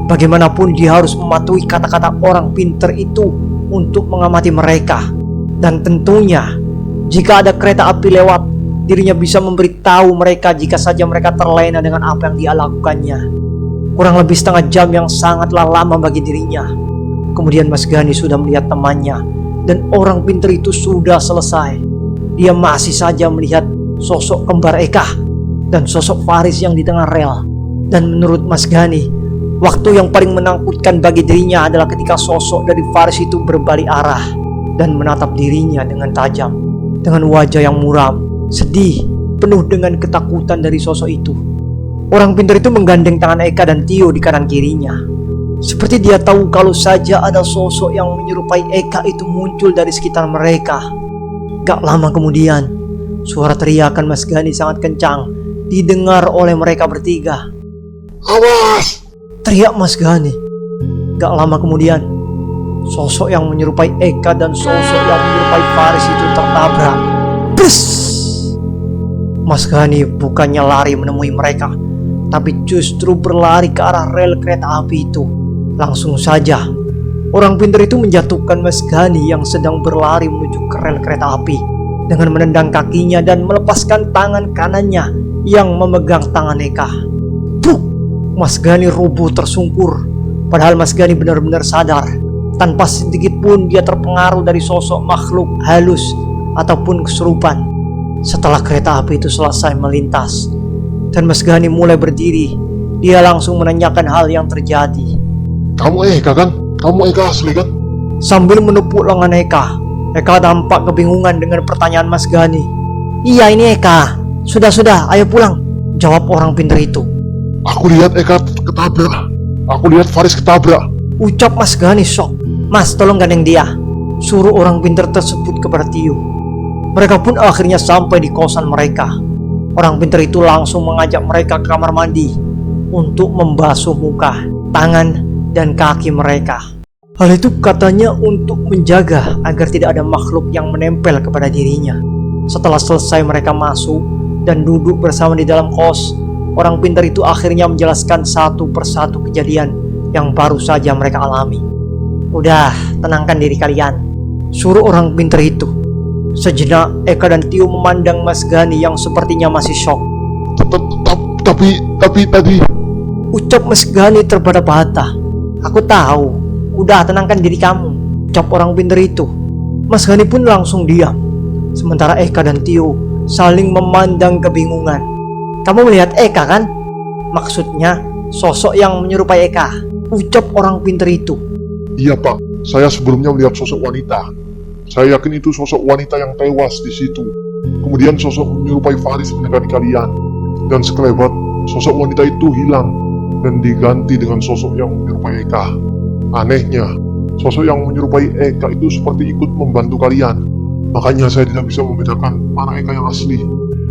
Bagaimanapun dia harus mematuhi kata-kata orang pintar itu untuk mengamati mereka. Dan tentunya jika ada kereta api lewat, dirinya bisa memberitahu mereka jika saja mereka terlena dengan apa yang dia lakukannya. Kurang lebih setengah jam yang sangatlah lama bagi dirinya. Kemudian Mas Gani sudah melihat temannya dan orang pintar itu sudah selesai. Dia masih saja melihat sosok kembar Eka dan sosok Faris yang di tengah rel. Dan menurut Mas Gani, waktu yang paling menakutkan bagi dirinya adalah ketika sosok dari Faris itu berbalik arah dan menatap dirinya dengan tajam, dengan wajah yang muram, sedih, penuh dengan ketakutan dari sosok itu. Orang pintar itu menggandeng tangan Eka dan Tio di kanan kirinya. Seperti dia tahu kalau saja ada sosok yang menyerupai Eka itu muncul dari sekitar mereka. Gak lama kemudian, suara teriakan Mas Gani sangat kencang didengar oleh mereka bertiga. Awas! Teriak Mas Gani. Gak lama kemudian, sosok yang menyerupai Eka dan sosok yang menyerupai Faris itu tertabrak. Bus! Mas Gani bukannya lari menemui mereka, tapi justru berlari ke arah rel kereta api itu. Langsung saja, orang pintar itu menjatuhkan Mas Gani yang sedang berlari menuju ke rel kereta api dengan menendang kakinya dan melepaskan tangan kanannya yang memegang tangan Eka. Buk! Mas Gani rubuh tersungkur. Padahal Mas Gani benar-benar sadar, tanpa sedikit pun dia terpengaruh dari sosok makhluk halus ataupun kesurupan. Setelah kereta api itu selesai melintas dan Mas Gani mulai berdiri, dia langsung menanyakan hal yang terjadi. Kamu Eka kan? Kamu Eka asli kan? Sambil menepuk lengan Eka, Eka tampak kebingungan dengan pertanyaan Mas Gani. Iya, ini Eka. Sudah, ayo pulang, jawab orang pintar itu. Aku lihat Eka ketabrak. Aku lihat Faris ketabrak. Ucap Mas Gani shock. Mas, tolong gandeng dia, suruh orang pintar tersebut kepada Tio. Mereka pun akhirnya sampai di kosan mereka. Orang pintar itu langsung mengajak mereka ke kamar mandi untuk membasuh muka, tangan, dan kaki mereka. Hal itu katanya untuk menjaga agar tidak ada makhluk yang menempel kepada dirinya. Setelah selesai mereka masuk dan duduk bersama di dalam kos, orang pintar itu akhirnya menjelaskan satu persatu kejadian yang baru saja mereka alami. Udah, tenangkan diri kalian, suruh orang pintar itu. Sejenak Eka dan Tio memandang Mas Gani yang sepertinya masih shock. Tapi tadi... Ucap Mas Gani terbata-bata. Aku tahu. Udah, tenangkan diri kamu, ucap orang pintar itu. Mas Gani pun langsung diam. Sementara Eka dan Tio saling memandang kebingungan. Kamu melihat Eka kan? Maksudnya sosok yang menyerupai Eka, ucap orang pintar itu. Iya Pak, saya sebelumnya melihat sosok wanita. Saya yakin itu sosok wanita yang tewas di situ. Kemudian sosok menyerupai Faris mendekati kalian. Dan sekelebat, sosok wanita itu hilang dan diganti dengan sosok yang menyerupai Eka. Anehnya, sosok yang menyerupai Eka itu seperti ikut membantu kalian. Makanya saya tidak bisa membedakan mana Eka yang asli.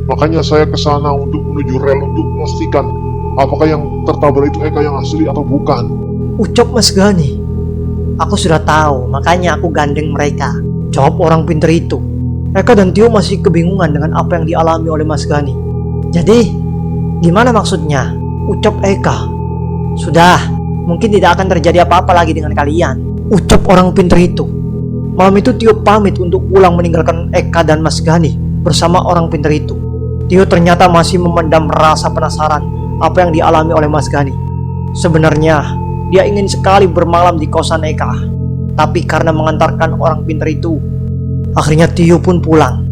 Makanya saya ke sana untuk menuju rel untuk memastikan apakah yang tertabrak itu Eka yang asli atau bukan. Ucap Mas Gani. Aku sudah tahu, makanya aku gandeng mereka, jawab orang pintar itu. Eka dan Tio masih kebingungan dengan apa yang dialami oleh Mas Gani. Jadi, gimana maksudnya? Ucap Eka. Sudah, mungkin tidak akan terjadi apa-apa lagi dengan kalian, ucap orang pintar itu. Malam itu Tio pamit untuk pulang meninggalkan Eka dan Mas Gani bersama orang pintar itu. Tio ternyata masih memendam rasa penasaran apa yang dialami oleh Mas Gani. Sebenarnya, dia ingin sekali bermalam di kosan Eka. Tapi karena mengantarkan orang pintar itu, akhirnya Tio pun pulang.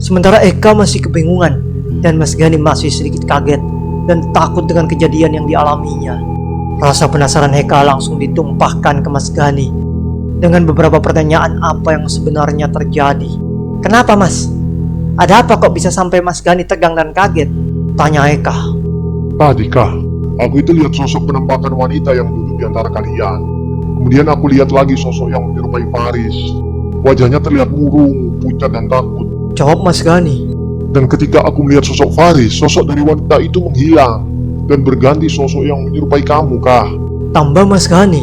Sementara Eka masih kebingungan dan Mas Gani masih sedikit kaget dan takut dengan kejadian yang dialaminya. Rasa penasaran Eka langsung ditumpahkan ke Mas Gani dengan beberapa pertanyaan apa yang sebenarnya terjadi. Kenapa Mas? Ada apa kok bisa sampai Mas Gani tegang dan kaget? Tanya Eka. Tadi kah, aku itu lihat sosok penampakan wanita yang duduk di antara kalian. Kemudian aku lihat lagi sosok yang menyerupai Faris. Wajahnya terlihat murung, pucat dan takut. Jawab Mas Gani. Dan ketika aku melihat sosok Faris, sosok dari wanita itu menghilang dan berganti sosok yang menyerupai kamu kah? Tambah Mas Gani.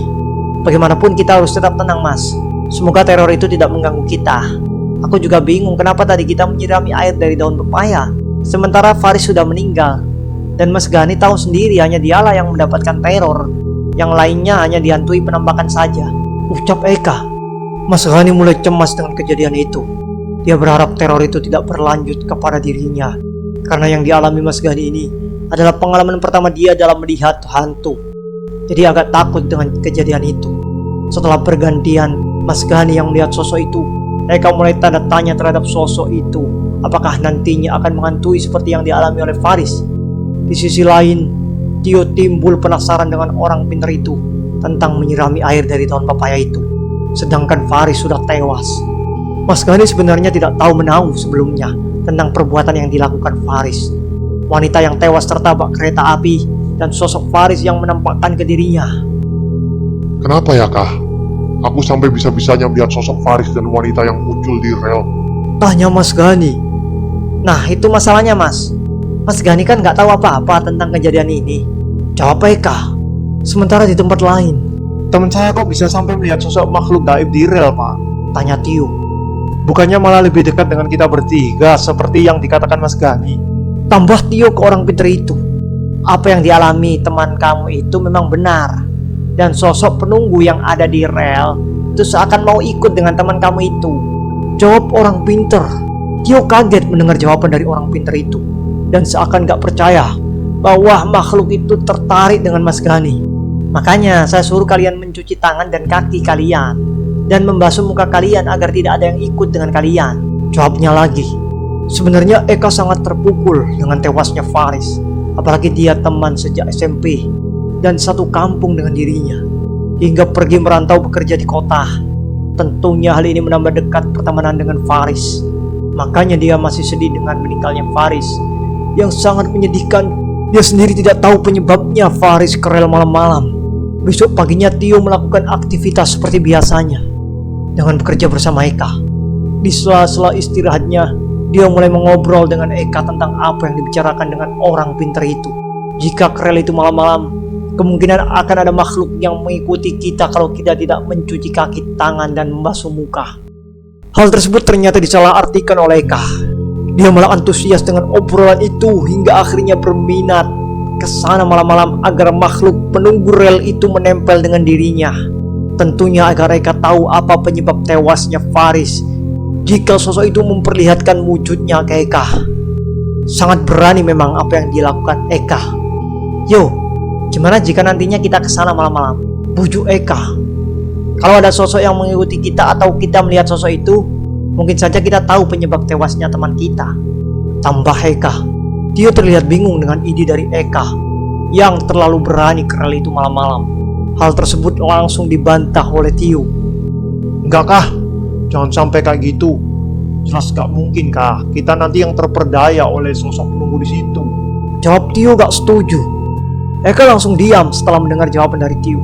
Bagaimanapun kita harus tetap tenang Mas. Semoga teror itu tidak mengganggu kita. Aku juga bingung kenapa tadi kita menyirami air dari daun pepaya, sementara Faris sudah meninggal. Dan Mas Gani tahu sendiri hanya dialah yang mendapatkan teror. Yang lainnya hanya dihantui penampakan saja, ucap Eka. Mas Gani mulai cemas dengan kejadian itu. Dia berharap teror itu tidak berlanjut kepada dirinya, karena yang dialami Mas Gani ini adalah pengalaman pertama dia dalam melihat hantu. Jadi agak takut dengan kejadian itu. Setelah pergantian Mas Gani yang melihat sosok itu, Eka mulai tanda tanya terhadap sosok itu. Apakah nantinya akan menghantui seperti yang dialami oleh Faris? Di sisi lain, Tio timbul penasaran dengan orang pintar itu tentang menyirami air dari daun pepaya itu. Sedangkan Faris sudah tewas. Mas Gani sebenarnya tidak tahu menahu sebelumnya tentang perbuatan yang dilakukan Faris. Wanita yang tewas tertabrak kereta api dan sosok Faris yang menampakkan ke dirinya. Kenapa ya kah? Aku sampai bisa-bisanya melihat sosok Faris dan wanita yang muncul di rel. Tanya Mas Gani. Nah itu masalahnya Mas. Mas Gani kan gak tahu apa-apa tentang kejadian ini, jawab Eka. Sementara di tempat lain, Teman saya kok bisa sampai melihat sosok makhluk gaib di rel, Pak? tanya Tio. Bukannya malah lebih dekat dengan kita bertiga seperti yang dikatakan Mas Gani? Tambah Tio ke orang pintar itu. Apa yang dialami teman kamu itu memang benar. Dan sosok penunggu yang ada di rel itu seakan mau ikut dengan teman kamu itu. Jawab orang pintar. Tio kaget mendengar jawaban dari orang pintar itu. Dan seakan gak percaya bahwa makhluk itu tertarik dengan Mas Gani. Makanya saya suruh kalian mencuci tangan dan kaki kalian. Dan membasuh muka kalian agar tidak ada yang ikut dengan kalian. Jawabnya lagi. Sebenarnya Eka sangat terpukul dengan tewasnya Faris. Apalagi dia teman sejak SMP dan satu kampung dengan dirinya. Hingga pergi merantau bekerja di kota. Tentunya hal ini menambah dekat pertemanan dengan Faris. Makanya dia masih sedih dengan meninggalnya Faris. Yang sangat menyedihkan, dia sendiri tidak tahu penyebabnya Faris ke rel malam-malam. Besok paginya Tio melakukan aktivitas seperti biasanya dengan bekerja bersama Eka. Di sela-sela istirahatnya, dia mulai mengobrol dengan Eka tentang apa yang dibicarakan dengan orang pintar itu. Jika ke rel itu malam-malam, kemungkinan akan ada makhluk yang mengikuti kita kalau kita tidak mencuci kaki, tangan, dan membasuh muka. Hal tersebut ternyata disalahartikan oleh Eka. Dia malah antusias dengan obrolan itu hingga akhirnya berminat ke sana malam-malam agar makhluk penunggu rel itu menempel dengan dirinya. Tentunya agar Eka tahu apa penyebab tewasnya Faris jika sosok itu memperlihatkan wujudnya ke Eka. Sangat berani memang apa yang dilakukan Eka. Yo, gimana jika nantinya kita ke sana malam-malam? Bujuk Eka. Kalau ada sosok yang mengikuti kita atau kita melihat sosok itu, mungkin saja kita tahu penyebab tewasnya teman kita. Tambah Eka. Tio terlihat bingung dengan ide dari Eka yang terlalu berani ke rel itu malam-malam. Hal tersebut langsung dibantah oleh Tio. Enggak kah? Jangan sampai kayak gitu. Jelas gak mungkin kah kita nanti yang terperdaya oleh sosok penunggu di situ. Jawab Tio gak setuju. Eka langsung diam setelah mendengar jawaban dari Tio.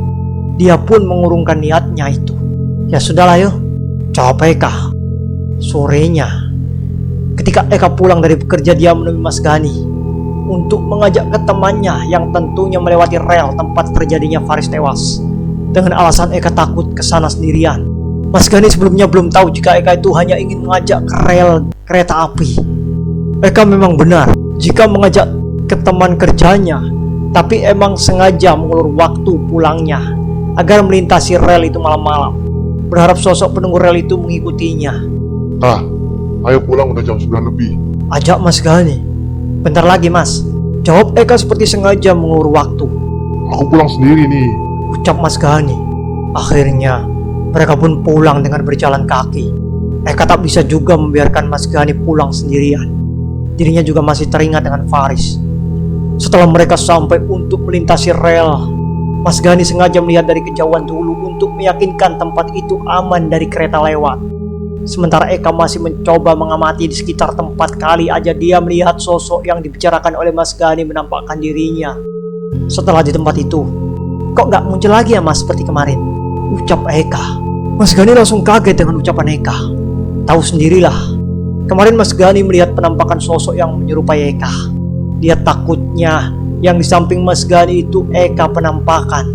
Dia pun mengurungkan niatnya itu. Ya sudahlah yuk, jawab Eka. Sorenya, ketika Eka pulang dari bekerja, dia menemui Mas Gani untuk mengajak ke temannya yang tentunya melewati rel tempat terjadinya Faris tewas. Dengan alasan Eka takut ke sana sendirian. Mas Gani sebelumnya belum tahu jika Eka itu hanya ingin mengajak ke rel kereta api. Eka memang benar jika mengajak ke teman kerjanya, tapi emang sengaja mengulur waktu pulangnya agar melintasi rel itu malam-malam, berharap sosok penunggu rel itu mengikutinya. Ayo pulang, udah jam 9 lebih. Ajak Mas Gani. Bentar lagi Mas, jawab Eka seperti sengaja mengulur waktu. Aku pulang sendiri nih, ucap Mas Gani. Akhirnya mereka pun pulang dengan berjalan kaki. Eka tak bisa juga membiarkan Mas Gani pulang sendirian. Dirinya juga masih teringat dengan Faris. Setelah mereka sampai untuk melintasi rel, Mas Gani sengaja melihat dari kejauhan dulu untuk meyakinkan tempat itu aman dari kereta lewat. Sementara Eka masih mencoba mengamati di sekitar tempat, kali aja dia melihat sosok yang dibicarakan oleh Mas Gani menampakkan dirinya. Setelah di tempat itu, kok gak muncul lagi ya Mas seperti kemarin? Ucap Eka. Mas Gani langsung kaget dengan ucapan Eka. Tahu sendirilah, kemarin Mas Gani melihat penampakan sosok yang menyerupai Eka. Dia takutnya yang di samping Mas Gani itu Eka penampakan.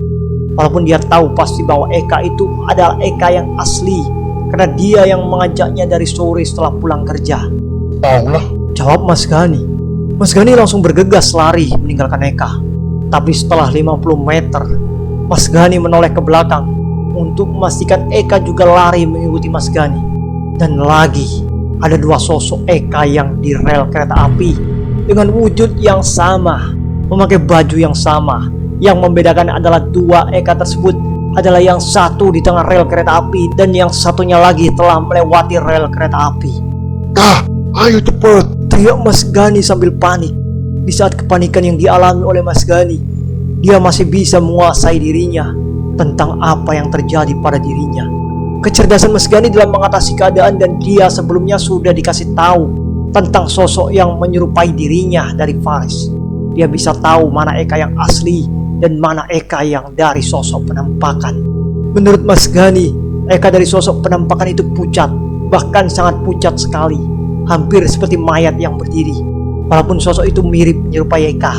Walaupun dia tahu pasti bahwa Eka itu adalah Eka yang asli, karena dia yang mengajaknya dari sore setelah pulang kerja. Taulah, jawab Mas Gani. Mas Gani langsung bergegas lari meninggalkan Eka. Tapi setelah 50 meter, Mas Gani menoleh ke belakang untuk memastikan Eka juga lari mengikuti Mas Gani. Dan lagi, ada dua sosok Eka yang di rel kereta api dengan wujud yang sama, memakai baju yang sama. Yang membedakan adalah dua Eka tersebut adalah yang satu di tengah rel kereta api dan yang satunya lagi telah melewati rel kereta api. Ayo cepet, teriak Mas Gani sambil panik. Di saat kepanikan yang dialami oleh Mas Gani, dia masih bisa menguasai dirinya tentang apa yang terjadi pada dirinya. Kecerdasan Mas Gani dalam mengatasi keadaan, dan dia sebelumnya sudah dikasih tahu tentang sosok yang menyerupai dirinya dari Faris. Dia bisa tahu mana Eka yang asli dan mana Eka yang dari sosok penampakan. Menurut Mas Gani, Eka dari sosok penampakan itu pucat, bahkan sangat pucat sekali, hampir seperti mayat yang berdiri. Walaupun sosok itu mirip menyerupai Eka.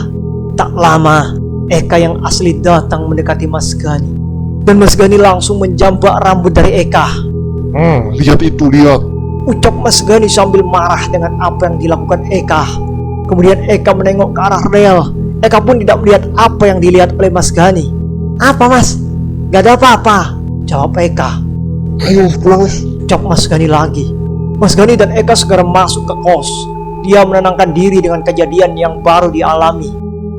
Tak lama, Eka yang asli datang mendekati Mas Gani, dan Mas Gani langsung menjambak rambut dari Eka. Lihat itu, lihat, ucap Mas Gani sambil marah dengan apa yang dilakukan Eka. Kemudian Eka menengok ke arah rel. Eka pun tidak melihat apa yang dilihat oleh Mas Gani. "Apa Mas?" "Gak ada apa-apa," jawab Eka. Ayo pulang Mas. Ucap Mas Gani lagi. Mas Gani dan Eka segera masuk ke kos. Dia menenangkan diri dengan kejadian yang baru dialami.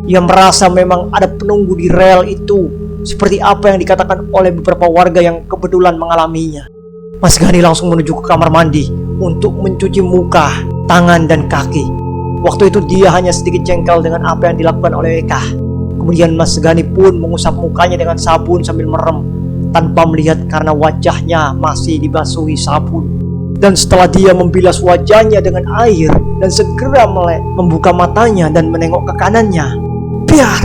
Ia merasa memang ada penunggu di rel itu, seperti apa yang dikatakan oleh beberapa warga yang kebetulan mengalaminya. Mas Gani langsung menuju ke kamar mandi untuk mencuci muka, tangan, dan kaki. Waktu itu dia hanya sedikit jengkel dengan apa yang dilakukan oleh Eka. Kemudian Mas Gani pun mengusap mukanya dengan sabun sambil merem, tanpa melihat karena wajahnya masih dibasuhi sabun. Dan setelah dia membilas wajahnya dengan air dan segera membuka matanya dan menengok ke kanannya, biar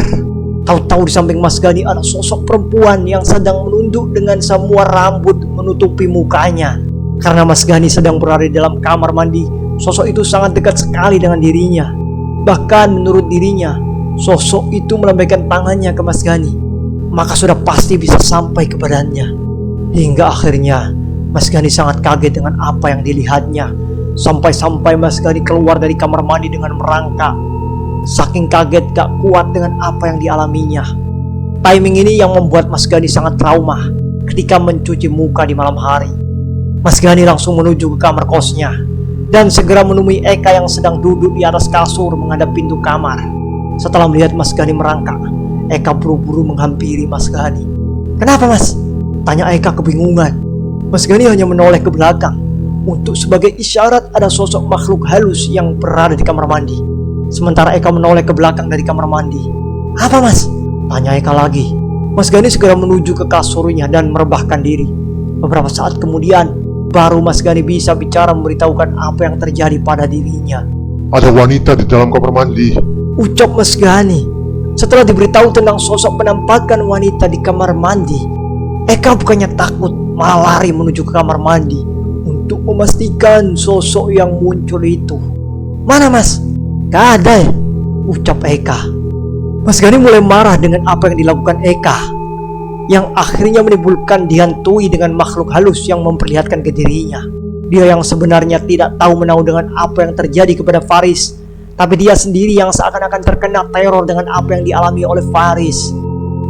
tahu-tahu di samping Mas Gani ada sosok perempuan yang sedang menunduk dengan semua rambut menutupi mukanya. Karena Mas Gani sedang berada di dalam kamar mandi, sosok itu sangat dekat sekali dengan dirinya. Bahkan menurut dirinya, sosok itu melambaikan tangannya ke Mas Gani, maka sudah pasti bisa sampai ke badannya. Hingga akhirnya Mas Gani sangat kaget dengan apa yang dilihatnya. Sampai-sampai Mas Gani keluar dari kamar mandi dengan merangkak. Saking kaget gak kuat dengan apa yang dialaminya. Timing ini yang membuat Mas Gani sangat trauma ketika mencuci muka di malam hari. Mas Gani langsung menuju ke kamar kosnya dan segera menemui Eka yang sedang duduk di atas kasur menghadap pintu kamar. Setelah melihat Mas Gani merangkak, Eka buru-buru menghampiri Mas Gani. "Kenapa Mas?" tanya Eka kebingungan. Mas Gani hanya menoleh ke belakang untuk sebagai isyarat ada sosok makhluk halus yang berada di kamar mandi. Sementara Eka menoleh ke belakang dari kamar mandi. "Apa Mas?" tanya Eka lagi. Mas Gani segera menuju ke kasurnya dan merebahkan diri. Beberapa saat kemudian, baru Mas Gani bisa bicara memberitahukan apa yang terjadi pada dirinya. Ada wanita di dalam kamar mandi. Ucap Mas Gani. Setelah diberitahu tentang sosok penampakan wanita di kamar mandi, Eka bukannya takut, malah lari menuju ke kamar mandi untuk memastikan sosok yang muncul itu. "Mana Mas?" "Gak ada ya," ucap Eka. Mas Gani mulai marah dengan apa yang dilakukan Eka, yang akhirnya menimbulkan dihantui dengan makhluk halus yang memperlihatkan ke dirinya. Dia yang sebenarnya tidak tahu menahu dengan apa yang terjadi kepada Faris, tapi dia sendiri yang seakan-akan terkena teror dengan apa yang dialami oleh Faris.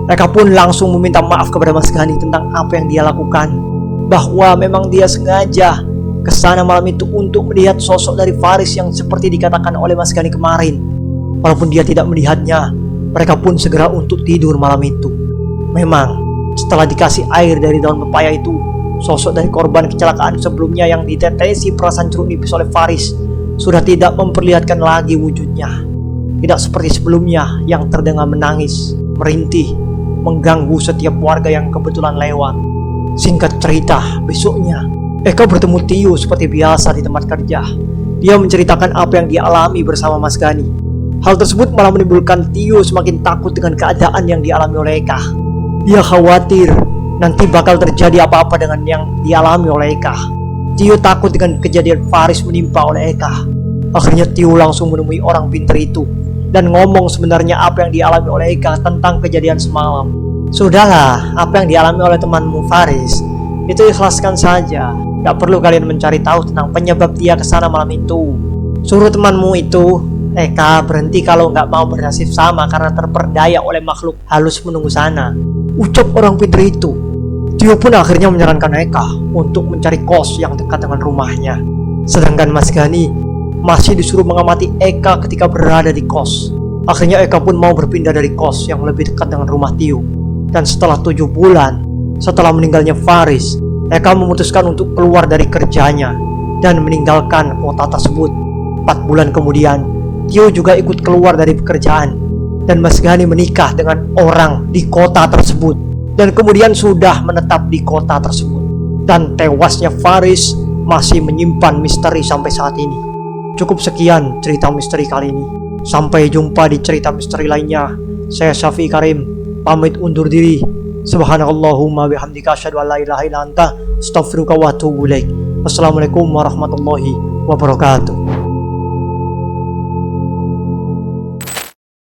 Eka pun langsung meminta maaf kepada Mas Gani tentang apa yang dia lakukan, bahwa memang dia sengaja ke sana malam itu untuk melihat sosok dari Faris yang seperti dikatakan oleh Mas Gani kemarin. Walaupun dia tidak melihatnya, mereka pun segera untuk tidur malam itu. Memang setelah dikasih air dari daun pepaya itu, sosok dari korban kecelakaan sebelumnya yang ditetesi perasan jeruk nipis oleh Faris sudah tidak memperlihatkan lagi wujudnya. Tidak seperti sebelumnya yang terdengar menangis, merintih, mengganggu setiap warga yang kebetulan lewat. Singkat cerita, besoknya Eka bertemu Tio seperti biasa di tempat kerja. Dia menceritakan apa yang dia alami bersama Mas Gani. Hal tersebut malah menimbulkan Tio semakin takut dengan keadaan yang dialami oleh Eka. Dia khawatir nanti bakal terjadi apa-apa dengan yang dialami oleh Eka. Tio takut dengan kejadian Faris menimpa oleh Eka. Akhirnya Tio langsung menemui orang pintar itu dan ngomong sebenarnya apa yang dialami oleh Eka tentang kejadian semalam. "Sudahlah, apa yang dialami oleh temanmu Faris, itu ikhlaskan saja. Gak perlu kalian mencari tahu tentang penyebab dia kesana malam itu. Suruh temanmu itu, Eka, berhenti kalau gak mau bernasib sama karena terperdaya oleh makhluk halus menunggu sana," ucap orang pintar itu. Tio pun akhirnya menyarankan Eka untuk mencari kos yang dekat dengan rumahnya. Sedangkan Mas Gani masih disuruh mengamati Eka ketika berada di kos. Akhirnya Eka pun mau berpindah dari kos yang lebih dekat dengan rumah Tio. Dan setelah 7 bulan setelah meninggalnya Faris, Eka memutuskan untuk keluar dari kerjanya dan meninggalkan kota tersebut. 4 bulan kemudian, Tio juga ikut keluar dari pekerjaan dan Mas Gani menikah dengan orang di kota tersebut dan kemudian sudah menetap di kota tersebut. Dan tewasnya Faris masih menyimpan misteri sampai saat ini. Cukup sekian cerita misteri kali ini. Sampai jumpa di cerita misteri lainnya. Saya Syafi'i Karim, pamit undur diri. Subhanakallahumma bihamdika asyhadu an la ilaha illa anta astaghfiruka wa atubu ilaik. Wassalamualaikum warahmatullahi wabarakatuh.